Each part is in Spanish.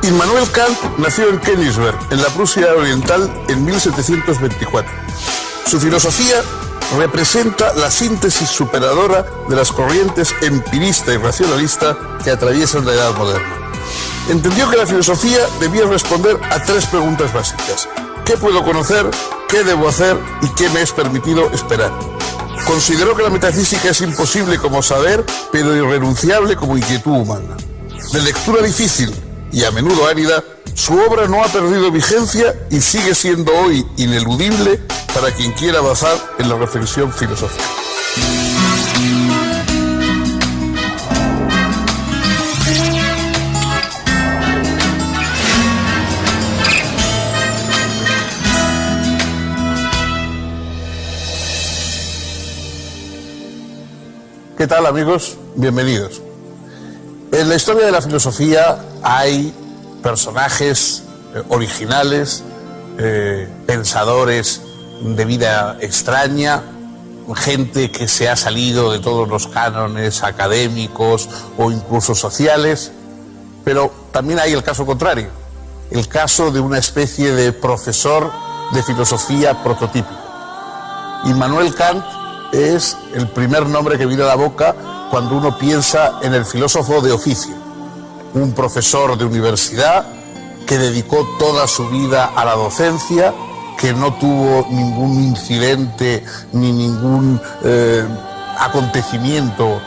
Immanuel Kant nació en Königsberg, en la Prusia Oriental, en 1724. Su filosofía representa la síntesis superadora de las corrientes empirista y racionalista que atraviesan la Edad Moderna. Entendió que la filosofía debía responder a tres preguntas básicas: ¿qué puedo conocer? ¿Qué debo hacer? ¿Y qué me es permitido esperar? Consideró que la metafísica es imposible como saber, pero irrenunciable como inquietud humana. De lectura difícil y a menudo árida, su obra no ha perdido vigencia y sigue siendo hoy ineludible para quien quiera avanzar en la reflexión filosófica. ¿Qué tal, amigos? Bienvenidos. En la historia de la filosofía hay personajes originales, pensadores de vida extraña, gente que se ha salido de todos los cánones académicos o incluso sociales, pero también hay el caso contrario, el caso de una especie de profesor de filosofía prototípico. Immanuel Kant es el primer nombre que viene a la boca cuando uno piensa en el filósofo de oficio, un profesor de universidad que dedicó toda su vida a la docencia, que no tuvo ningún incidente ni ningún acontecimiento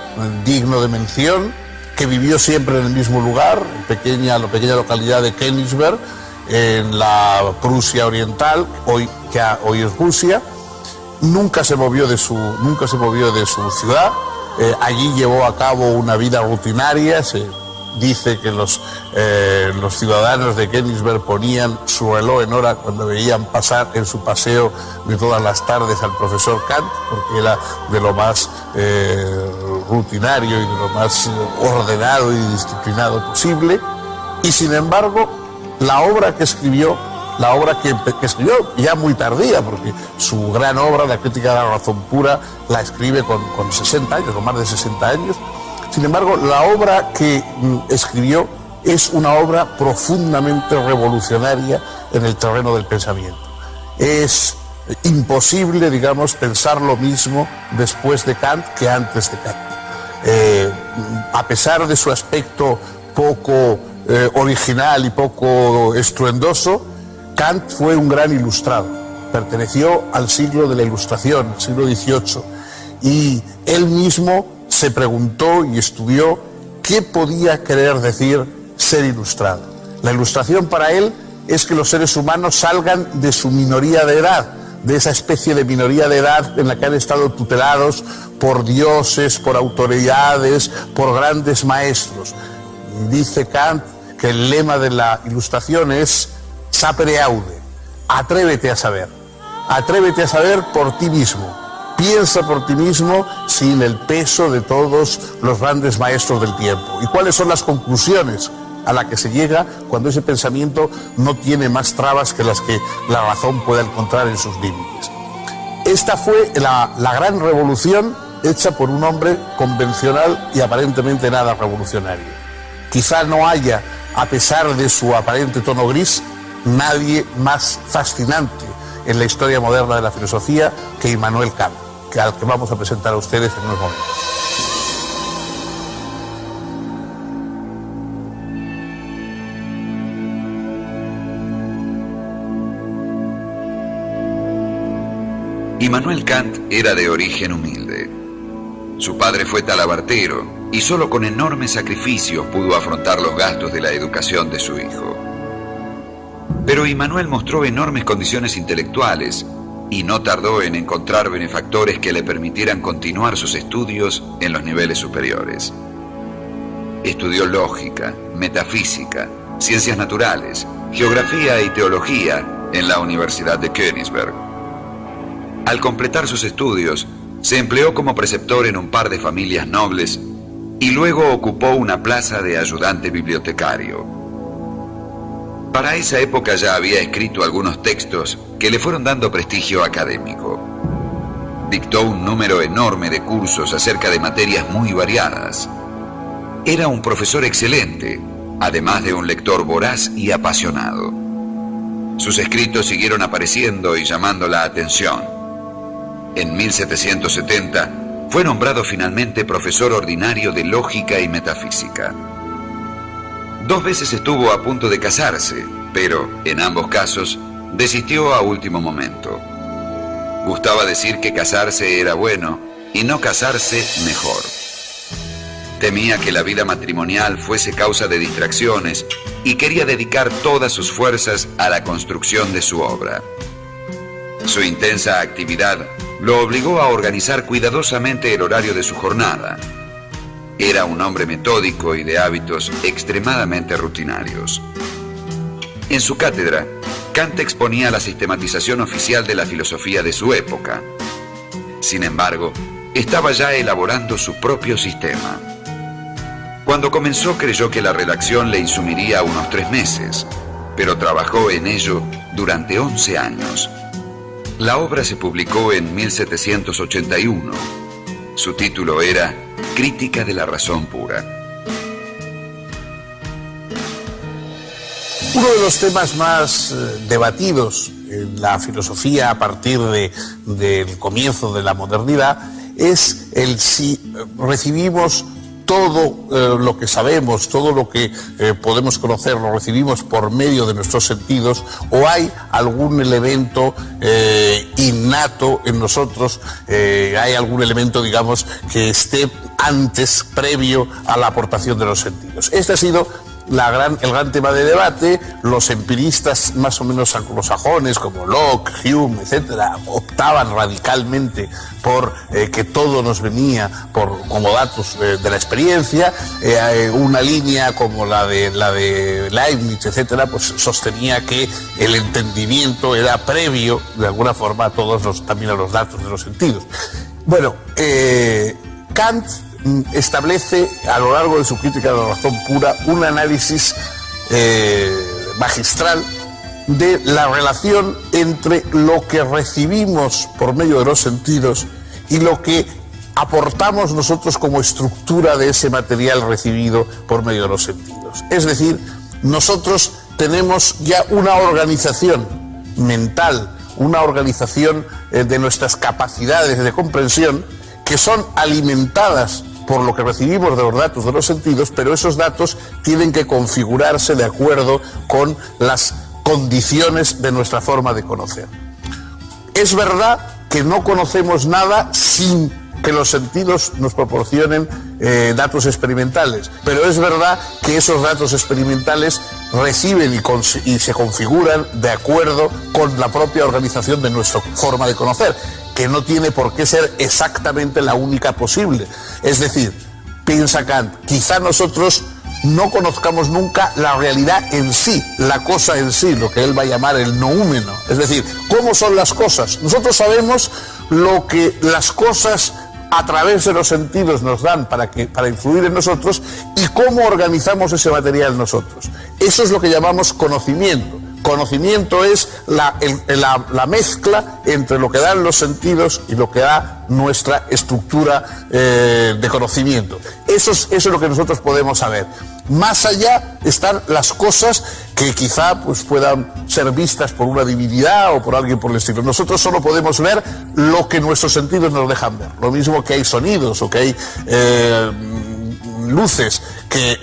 digno de mención, que vivió siempre en el mismo lugar, en la pequeña localidad de Königsberg, en la Prusia Oriental, hoy es Rusia. Nunca se movió de su ciudad. Allí llevó a cabo una vida rutinaria. Se dice que los ciudadanos de Königsberg ponían su reloj en hora cuando veían pasar en su paseo de todas las tardes al profesor Kant, porque era de lo más rutinario y de lo más ordenado y disciplinado posible. Y sin embargo, la obra que escribió ya muy tardía, porque su gran obra, La crítica de la razón pura, la escribe con 60 años, o más de 60 años. Sin embargo, la obra que escribió es una obra profundamente revolucionaria en el terreno del pensamiento. Es imposible, digamos, pensar lo mismo después de Kant que antes de Kant. A pesar de su aspecto poco original y poco estruendoso, Kant fue un gran ilustrado, perteneció al siglo de la Ilustración, el siglo XVIII, y él mismo se preguntó y estudió qué podía querer decir ser ilustrado. La ilustración para él es que los seres humanos salgan de su minoría de edad, de esa especie de minoría de edad en la que han estado tutelados por dioses, por autoridades, por grandes maestros. Dice Kant que el lema de la Ilustración es sapere aude, atrévete a saber por ti mismo, piensa por ti mismo sin el peso de todos los grandes maestros del tiempo. ¿Y cuáles son las conclusiones a las que se llega cuando ese pensamiento no tiene más trabas que las que la razón pueda encontrar en sus límites? Esta fue la gran revolución hecha por un hombre convencional y aparentemente nada revolucionario. Quizá no haya, a pesar de su aparente tono gris, nadie más fascinante en la historia moderna de la filosofía que Immanuel Kant, al que vamos a presentar a ustedes en unos momentos. Immanuel Kant era de origen humilde. Su padre fue talabartero y solo con enormes sacrificios pudo afrontar los gastos de la educación de su hijo. Pero Immanuel mostró enormes condiciones intelectuales y no tardó en encontrar benefactores que le permitieran continuar sus estudios en los niveles superiores. Estudió lógica, metafísica, ciencias naturales, geografía y teología en la Universidad de Königsberg. Al completar sus estudios, se empleó como preceptor en un par de familias nobles y luego ocupó una plaza de ayudante bibliotecario. Para esa época ya había escrito algunos textos que le fueron dando prestigio académico. Dictó un número enorme de cursos acerca de materias muy variadas. Era un profesor excelente además de un lector voraz y apasionado. Sus escritos siguieron apareciendo y llamando la atención. En 1770 fue nombrado finalmente profesor ordinario de lógica y metafísica. 2 veces estuvo a punto de casarse, pero en ambos casos desistió a último momento. Gustaba decir que casarse era bueno y no casarse mejor. Temía que la vida matrimonial fuese causa de distracciones y quería dedicar todas sus fuerzas a la construcción de su obra. Su intensa actividad lo obligó a organizar cuidadosamente el horario de su jornada. Era un hombre metódico y de hábitos extremadamente rutinarios. En su cátedra, Kant exponía la sistematización oficial de la filosofía de su época. Sin embargo, estaba ya elaborando su propio sistema. Cuando comenzó creyó que la redacción le insumiría unos 3 meses, pero trabajó en ello durante 11 años. La obra se publicó en 1781. Su título era Crítica de la razón pura. Uno de los temas más debatidos en la filosofía a partir del comienzo de la modernidad es el si recibimos todo lo que sabemos, todo lo que podemos conocer, lo recibimos por medio de nuestros sentidos, o hay algún elemento innato en nosotros, hay algún elemento, digamos, que esté antes, previo a la aportación de los sentidos. Este ha sido el gran tema de debate. Los empiristas más o menos anglosajones como Locke, Hume, etcétera, optaban radicalmente por que todo nos venía como datos de la experiencia. Una línea como la de Leibniz, etcétera, pues sostenía que el entendimiento era previo de alguna forma a también a los datos de los sentidos. Bueno, Kant establece a lo largo de su crítica de la razón pura un análisis magistral de la relación entre lo que recibimos por medio de los sentidos y lo que aportamos nosotros como estructura de ese material recibido por medio de los sentidos. Es decir, nosotros tenemos ya una organización mental, una organización de nuestras capacidades de comprensión que son alimentadas por lo que recibimos de los datos de los sentidos, pero esos datos tienen que configurarse de acuerdo con las condiciones de nuestra forma de conocer. Es verdad que no conocemos nada sin que los sentidos nos proporcionen datos experimentales, pero es verdad que esos datos experimentales reciben y se configuran de acuerdo con la propia organización de nuestra forma de conocer, que no tiene por qué ser exactamente la única posible. Es decir, piensa Kant, quizá nosotros no conozcamos nunca la realidad en sí, la cosa en sí, lo que él va a llamar el noúmeno. Es decir, ¿cómo son las cosas? Nosotros sabemos lo que las cosas a través de los sentidos nos dan para influir en nosotros y cómo organizamos ese material nosotros. Eso es lo que llamamos conocimiento. Conocimiento es la mezcla entre lo que dan los sentidos y lo que da nuestra estructura de conocimiento. Eso es lo que nosotros podemos saber. Más allá están las cosas que quizá pues, puedan ser vistas por una divinidad o por alguien por el estilo. Nosotros solo podemos ver lo que nuestros sentidos nos dejan ver. Lo mismo que hay sonidos o que hay luces que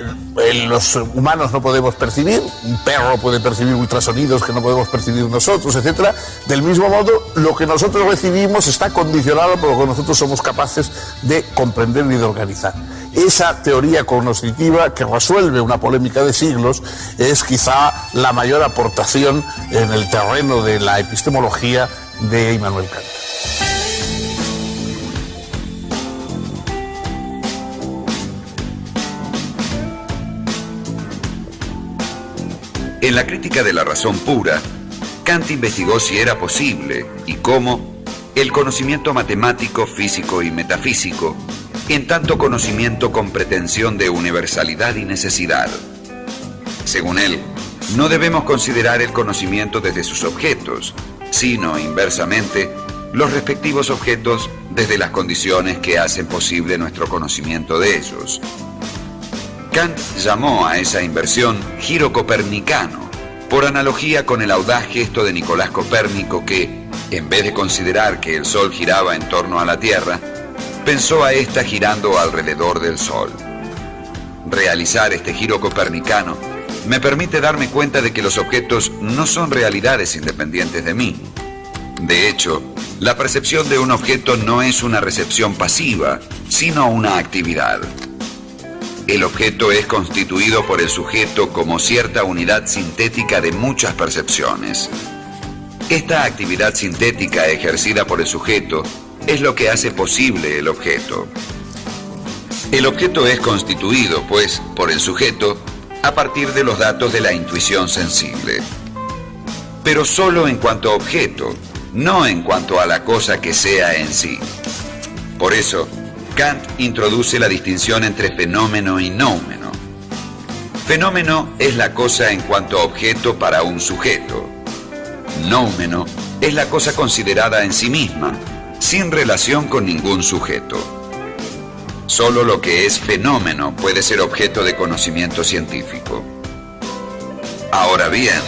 los humanos no podemos percibir, un perro puede percibir ultrasonidos que no podemos percibir nosotros, etcétera. Del mismo modo, lo que nosotros recibimos está condicionado por lo que nosotros somos capaces de comprender y de organizar. Esa teoría cognoscitiva que resuelve una polémica de siglos es quizá la mayor aportación en el terreno de la epistemología de Immanuel Kant. En la crítica de la razón pura, Kant investigó si era posible y cómo el conocimiento matemático, físico y metafísico, en tanto conocimiento con pretensión de universalidad y necesidad. Según él, no debemos considerar el conocimiento desde sus objetos, sino, inversamente, los respectivos objetos desde las condiciones que hacen posible nuestro conocimiento de ellos. Kant llamó a esa inversión giro copernicano, por analogía con el audaz gesto de Nicolás Copérnico que, en vez de considerar que el Sol giraba en torno a la Tierra, pensó a ésta girando alrededor del Sol. Realizar este giro copernicano me permite darme cuenta de que los objetos no son realidades independientes de mí. De hecho, la percepción de un objeto no es una recepción pasiva, sino una actividad. El objeto es constituido por el sujeto como cierta unidad sintética de muchas percepciones. Esta actividad sintética ejercida por el sujeto es lo que hace posible el objeto. El objeto es constituido, pues, por el sujeto a partir de los datos de la intuición sensible. Pero solo en cuanto a objeto, no en cuanto a la cosa que sea en sí. Por eso, Kant introduce la distinción entre fenómeno y noumeno. Fenómeno es la cosa en cuanto a objeto para un sujeto. Noumeno es la cosa considerada en sí misma, sin relación con ningún sujeto. Solo lo que es fenómeno puede ser objeto de conocimiento científico. Ahora bien,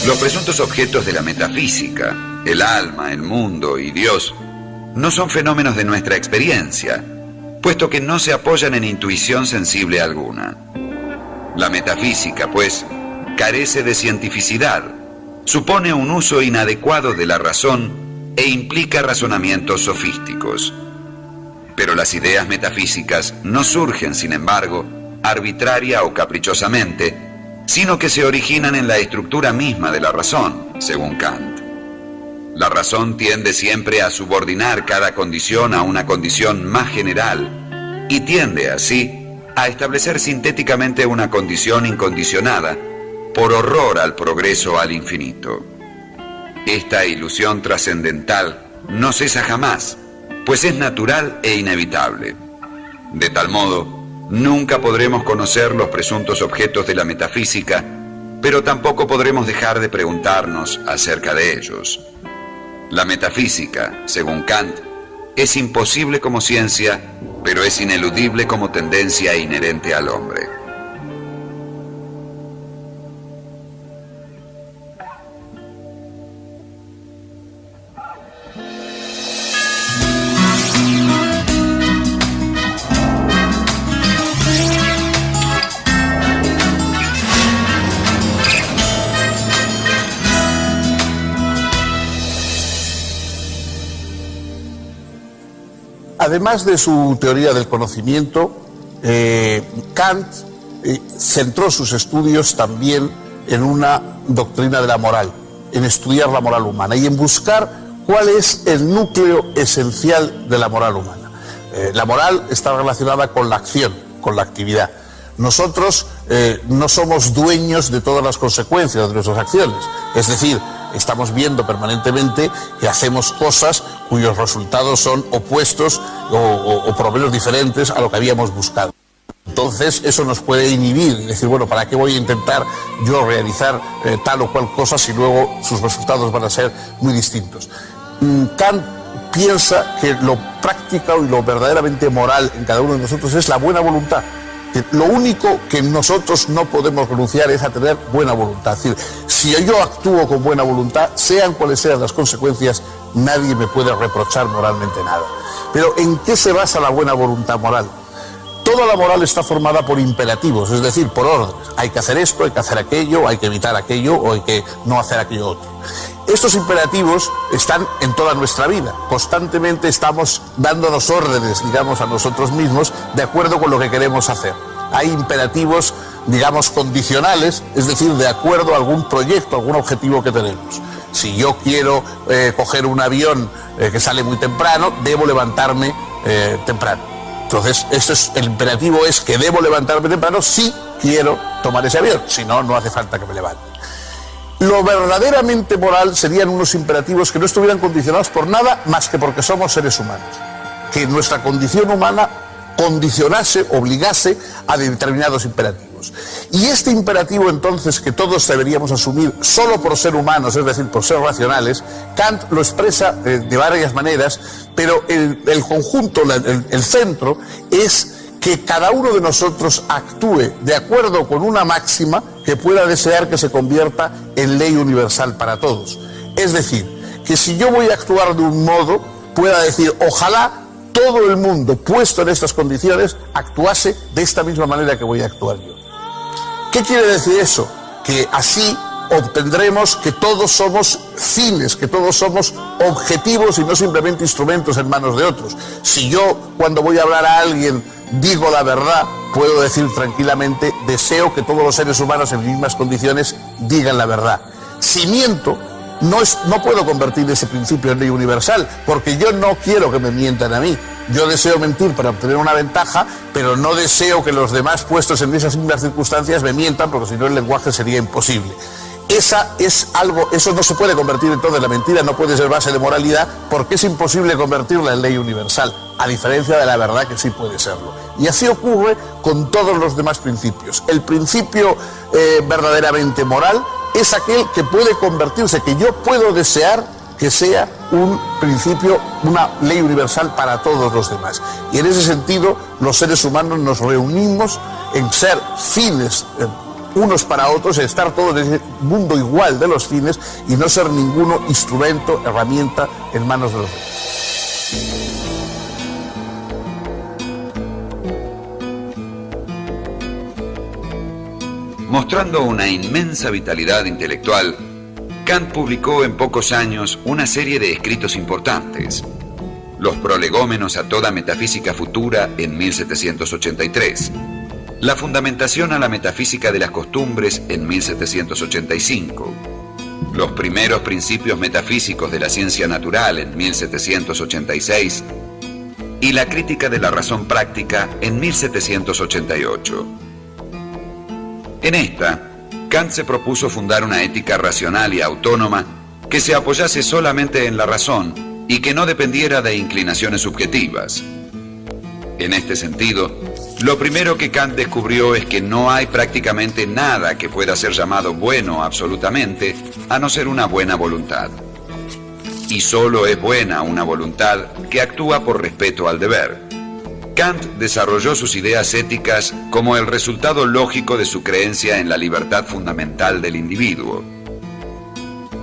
los presuntos objetos de la metafísica, el alma, el mundo y Dios, no son fenómenos de nuestra experiencia, puesto que no se apoyan en intuición sensible alguna. La metafísica, pues, carece de cientificidad, supone un uso inadecuado de la razón e implica razonamientos sofísticos. Pero las ideas metafísicas no surgen, sin embargo, arbitraria o caprichosamente, sino que se originan en la estructura misma de la razón, según Kant. La razón tiende siempre a subordinar cada condición a una condición más general y tiende, así, a establecer sintéticamente una condición incondicionada por horror al progreso al infinito. Esta ilusión trascendental no cesa jamás, pues es natural e inevitable. De tal modo, nunca podremos conocer los presuntos objetos de la metafísica, pero tampoco podremos dejar de preguntarnos acerca de ellos. La metafísica, según Kant, es imposible como ciencia, pero es ineludible como tendencia inherente al hombre. Además de su teoría del conocimiento, Kant centró sus estudios también en una doctrina de la moral, en estudiar la moral humana y en buscar cuál es el núcleo esencial de la moral humana. La moral está relacionada con la acción, con la actividad. Nosotros no somos dueños de todas las consecuencias de nuestras acciones, es decir, estamos viendo permanentemente que hacemos cosas cuyos resultados son opuestos o por lo menos diferentes a lo que habíamos buscado. Entonces eso nos puede inhibir y decir, bueno, ¿para qué voy a intentar yo realizar tal o cual cosa si luego sus resultados van a ser muy distintos? Kant piensa que lo práctico y lo verdaderamente moral en cada uno de nosotros es la buena voluntad. Lo único que nosotros no podemos renunciar es a tener buena voluntad. Es decir, si yo actúo con buena voluntad, sean cuales sean las consecuencias, nadie me puede reprochar moralmente nada. Pero ¿en qué se basa la buena voluntad moral? Toda la moral está formada por imperativos, es decir, por órdenes. Hay que hacer esto, hay que hacer aquello, hay que evitar aquello o hay que no hacer aquello otro. Estos imperativos están en toda nuestra vida. Constantemente estamos dándonos órdenes, digamos, a nosotros mismos de acuerdo con lo que queremos hacer. Hay imperativos, digamos, condicionales, es decir, de acuerdo a algún proyecto, algún objetivo que tenemos. Si yo quiero coger un avión que sale muy temprano, debo levantarme temprano. Entonces, el imperativo es que debo levantarme temprano si quiero tomar ese avión, si no, no hace falta que me levante. Lo verdaderamente moral serían unos imperativos que no estuvieran condicionados por nada más que porque somos seres humanos. Que nuestra condición humana condicionase, obligase a determinados imperativos. Y este imperativo entonces que todos deberíamos asumir solo por ser humanos, es decir, por ser racionales, Kant lo expresa de varias maneras, pero el conjunto, el centro es que cada uno de nosotros actúe de acuerdo con una máxima que pueda desear que se convierta en ley universal para todos. Es decir, que si yo voy a actuar de un modo, pueda decir, ojalá todo el mundo puesto en estas condiciones actuase de esta misma manera que voy a actuar yo. ¿Qué quiere decir eso? Que así obtendremos que todos somos fines, que todos somos objetivos y no simplemente instrumentos en manos de otros. Si yo, cuando voy a hablar a alguien, digo la verdad, puedo decir tranquilamente, deseo que todos los seres humanos en mismas condiciones digan la verdad. Si miento, no puedo convertir ese principio en ley universal, porque yo no quiero que me mientan a mí. Yo deseo mentir para obtener una ventaja, pero no deseo que los demás puestos en esas mismas circunstancias me mientan, porque si no el lenguaje sería imposible. Eso no se puede convertir entonces, la mentira no puede ser base de moralidad, porque es imposible convertirla en ley universal, a diferencia de la verdad que sí puede serlo. Y así ocurre con todos los demás principios. El principio verdaderamente moral es aquel que puede convertirse, que yo puedo desear que sea un principio, una ley universal para todos los demás. Y en ese sentido, los seres humanos nos reunimos en ser fines unos para otros, en estar todos en ese mundo igual de los fines y no ser ninguno instrumento, herramienta en manos de los demás. Mostrando una inmensa vitalidad intelectual, Kant publicó en pocos años una serie de escritos importantes. Los prolegómenos a toda metafísica futura en 1783. La fundamentación a la metafísica de las costumbres en 1785. Los primeros principios metafísicos de la ciencia natural en 1786. Y la crítica de la razón práctica en 1788. En esta, Kant se propuso fundar una ética racional y autónoma que se apoyase solamente en la razón y que no dependiera de inclinaciones subjetivas. En este sentido, lo primero que Kant descubrió es que no hay prácticamente nada que pueda ser llamado bueno absolutamente, a no ser una buena voluntad. Y solo es buena una voluntad que actúa por respeto al deber. Kant desarrolló sus ideas éticas como el resultado lógico de su creencia en la libertad fundamental del individuo.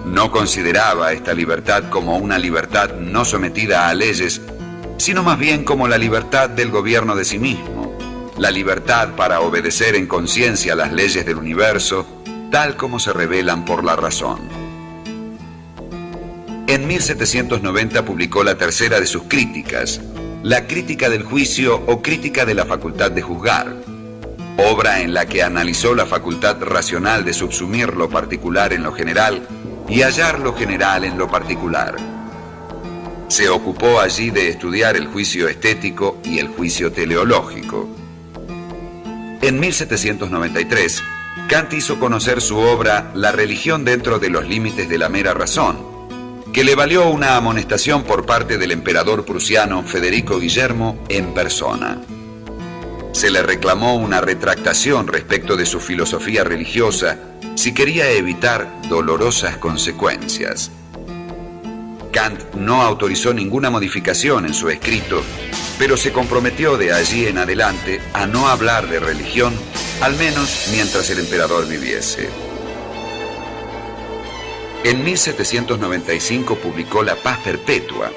No consideraba esta libertad como una libertad no sometida a leyes, sino más bien como la libertad del gobierno de sí mismo, la libertad para obedecer en conciencia las leyes del universo, tal como se revelan por la razón. En 1790 publicó la tercera de sus críticas, la crítica del juicio o crítica de la facultad de juzgar, obra en la que analizó la facultad racional de subsumir lo particular en lo general y hallar lo general en lo particular. Se ocupó allí de estudiar el juicio estético y el juicio teleológico. En 1793, Kant hizo conocer su obra La religión dentro de los límites de la mera razón, que le valió una amonestación por parte del emperador prusiano Federico Guillermo en persona. Se le reclamó una retractación respecto de su filosofía religiosa si quería evitar dolorosas consecuencias. Kant no autorizó ninguna modificación en su escrito, pero se comprometió de allí en adelante a no hablar de religión, al menos mientras el emperador viviese. En 1795 publicó La Paz Perpetua,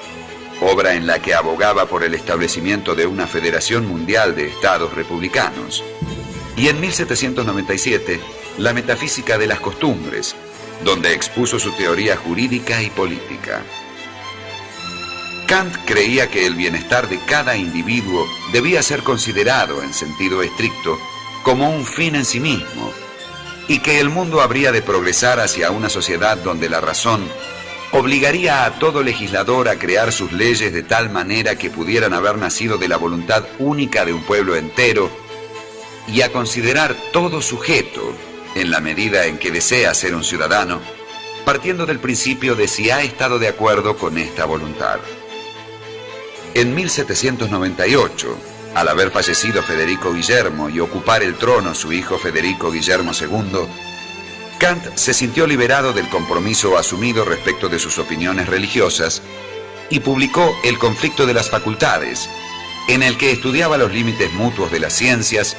obra en la que abogaba por el establecimiento de una federación mundial de estados republicanos. Y en 1797, La Metafísica de las Costumbres, donde expuso su teoría jurídica y política. Kant creía que el bienestar de cada individuo debía ser considerado en sentido estricto como un fin en sí mismo, y que el mundo habría de progresar hacia una sociedad donde la razón obligaría a todo legislador a crear sus leyes de tal manera que pudieran haber nacido de la voluntad única de un pueblo entero y a considerar todo sujeto, en la medida en que desea ser un ciudadano, partiendo del principio de si ha estado de acuerdo con esta voluntad. En 1798, al haber fallecido Federico Guillermo y ocupar el trono su hijo Federico Guillermo II, Kant se sintió liberado del compromiso asumido respecto de sus opiniones religiosas y publicó El conflicto de las facultades, en el que estudiaba los límites mutuos de las ciencias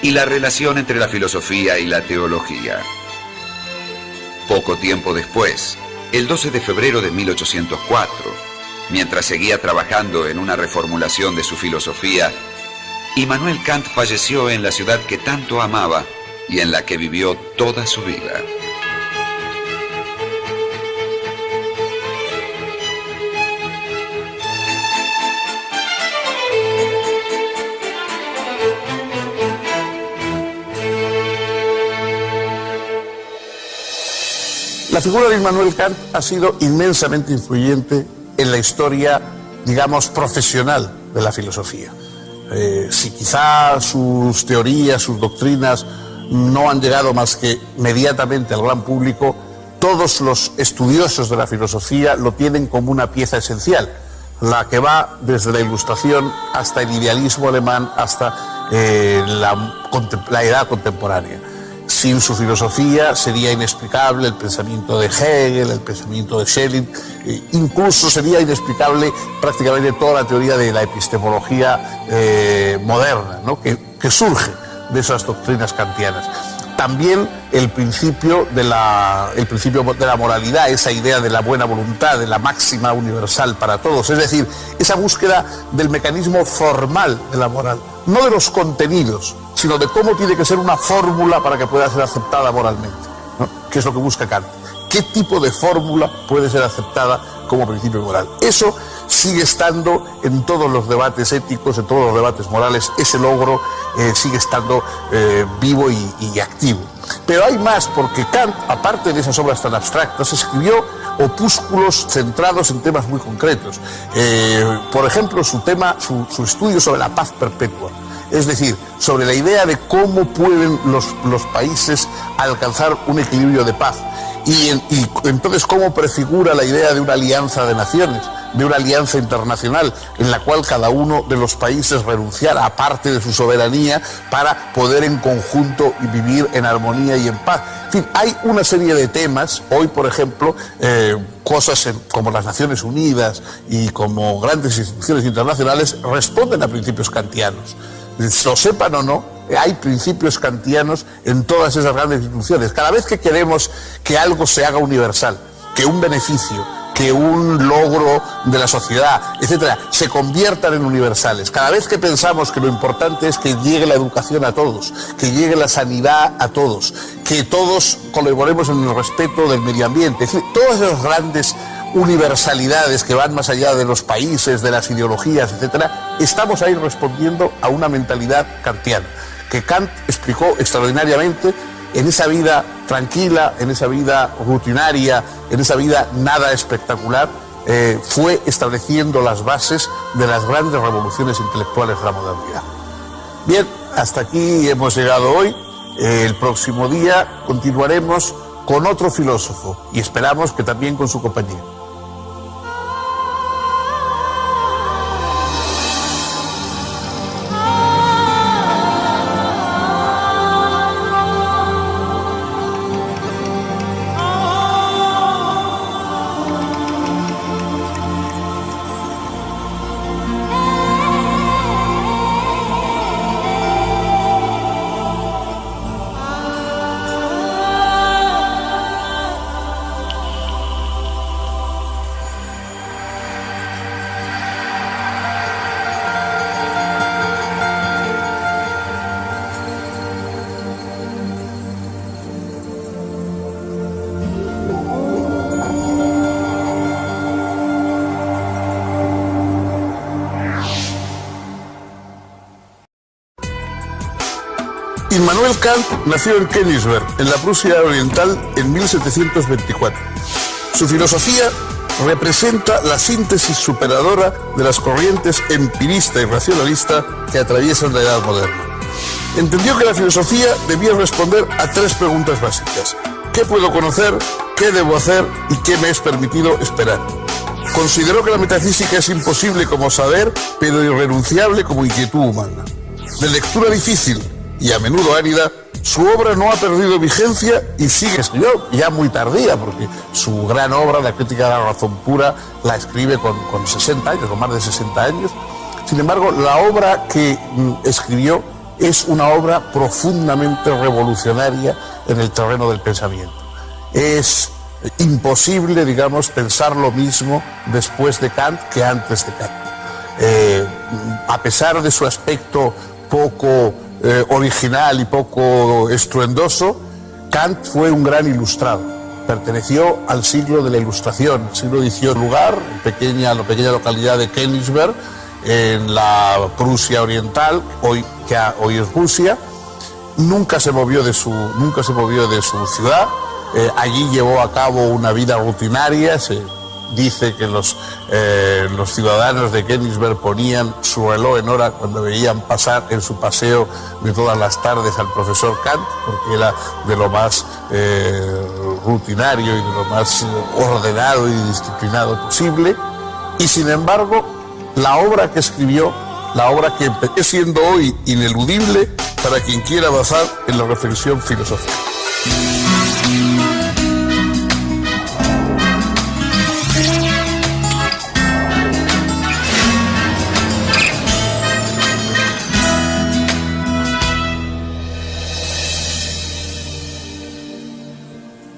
y la relación entre la filosofía y la teología. Poco tiempo después, el 12 de febrero de 1804, mientras seguía trabajando en una reformulación de su filosofía, Immanuel Kant falleció en la ciudad que tanto amaba y en la que vivió toda su vida. La figura de Immanuel Kant ha sido inmensamente influyente en la historia, digamos, profesional de la filosofía. Si quizá sus teorías, sus doctrinas no han llegado más que mediatamente al gran público, todos los estudiosos de la filosofía lo tienen como una pieza esencial, la que va desde la Ilustración hasta el idealismo alemán, hasta la edad contemporánea. Sin su filosofía sería inexplicable el pensamiento de Hegel, el pensamiento de Schelling, incluso sería inexplicable prácticamente toda la teoría de la epistemología moderna, ¿no? que surge de esas doctrinas kantianas. También el principio de la moralidad, esa idea de la buena voluntad, de la máxima universal para todos, es decir, esa búsqueda del mecanismo formal de la moral, no de los contenidos, sino de cómo tiene que ser una fórmula para que pueda ser aceptada moralmente, ¿no? Que es lo que busca Kant. ¿Qué tipo de fórmula puede ser aceptada como principio moral? Eso sigue estando en todos los debates éticos, en todos los debates morales. Ese logro sigue estando vivo y activo. Pero hay más, porque Kant, aparte de esas obras tan abstractas, escribió opúsculos centrados en temas muy concretos. Por ejemplo, su estudio sobre la paz perpetua. Es decir, sobre la idea de cómo pueden los países alcanzar un equilibrio de paz. Y entonces cómo prefigura la idea de una alianza de naciones, de una alianza internacional, en la cual cada uno de los países renunciara a parte de su soberanía para poder en conjunto y vivir en armonía y en paz. En fin, hay una serie de temas, hoy por ejemplo, cosas como las Naciones Unidas y como grandes instituciones internacionales responden a principios kantianos. Lo sepan o no, hay principios kantianos en todas esas grandes instituciones. Cada vez que queremos que algo se haga universal, que un beneficio, que un logro de la sociedad, etcétera, se conviertan en universales. Cada vez que pensamos que lo importante es que llegue la educación a todos, que llegue la sanidad a todos, que todos colaboremos en el respeto del medio ambiente, es decir, todas esas grandes universalidades que van más allá de los países, de las ideologías, etcétera, estamos ahí respondiendo a una mentalidad kantiana, que Kant explicó extraordinariamente en esa vida tranquila, en esa vida rutinaria, en esa vida nada espectacular, fue estableciendo las bases de las grandes revoluciones intelectuales de la modernidad. Bien, hasta aquí hemos llegado hoy. El próximo día continuaremos con otro filósofo y esperamos que también con su compañía. Immanuel Kant nació en Königsberg, en la Prusia Oriental, en 1724. Su filosofía representa la síntesis superadora de las corrientes empirista y racionalista que atraviesan la edad moderna. Entendió que la filosofía debía responder a tres preguntas básicas: ¿qué puedo conocer? ¿Qué debo hacer? ¿Y qué me es permitido esperar? Consideró que la metafísica es imposible como saber, pero irrenunciable como inquietud humana. De lectura difícil y a menudo árida, su obra no ha perdido vigencia y sigue. Escribió ya muy tardía, porque su gran obra, La crítica de la razón pura, la escribe con 60 años, con más de 60 años. Sin embargo, la obra que escribió es una obra profundamente revolucionaria en el terreno del pensamiento. Es imposible, digamos, pensar lo mismo después de Kant que antes de Kant. A pesar de su aspecto poco original y poco estruendoso, Kant fue un gran ilustrado. Perteneció al siglo de la Ilustración, el siglo XVIII, lugar, en la pequeña localidad de Königsberg, en la Prusia oriental, hoy es Rusia. Nunca se movió de su ciudad. Allí llevó a cabo una vida rutinaria. Se dice que los ciudadanos de Königsberg ponían su reloj en hora cuando veían pasar en su paseo de todas las tardes al profesor Kant, porque era de lo más rutinario y de lo más ordenado y disciplinado posible. Y sin embargo, la obra que escribió, la obra que empezó siendo hoy ineludible para quien quiera avanzar en la reflexión filosófica.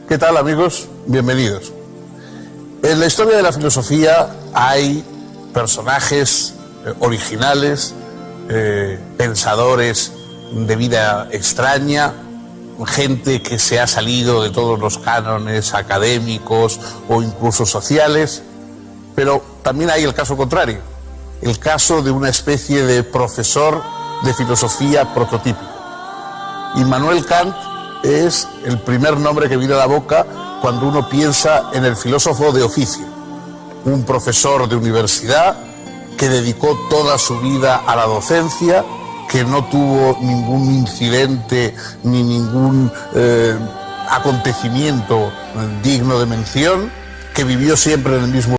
¿Qué tal, amigos? Bienvenidos. En la historia de la filosofía hay personajes originales, pensadores de vida extraña, gente que se ha salido de todos los cánones académicos o incluso sociales, pero también hay el caso contrario, el caso de una especie de profesor de filosofía prototípico. Immanuel Kant es el primer nombre que viene a la boca cuando uno piensa en el filósofo de oficio, un profesor de universidad que dedicó toda su vida a la docencia, que no tuvo ningún incidente ni ningún acontecimiento digno de mención, que vivió siempre en el mismo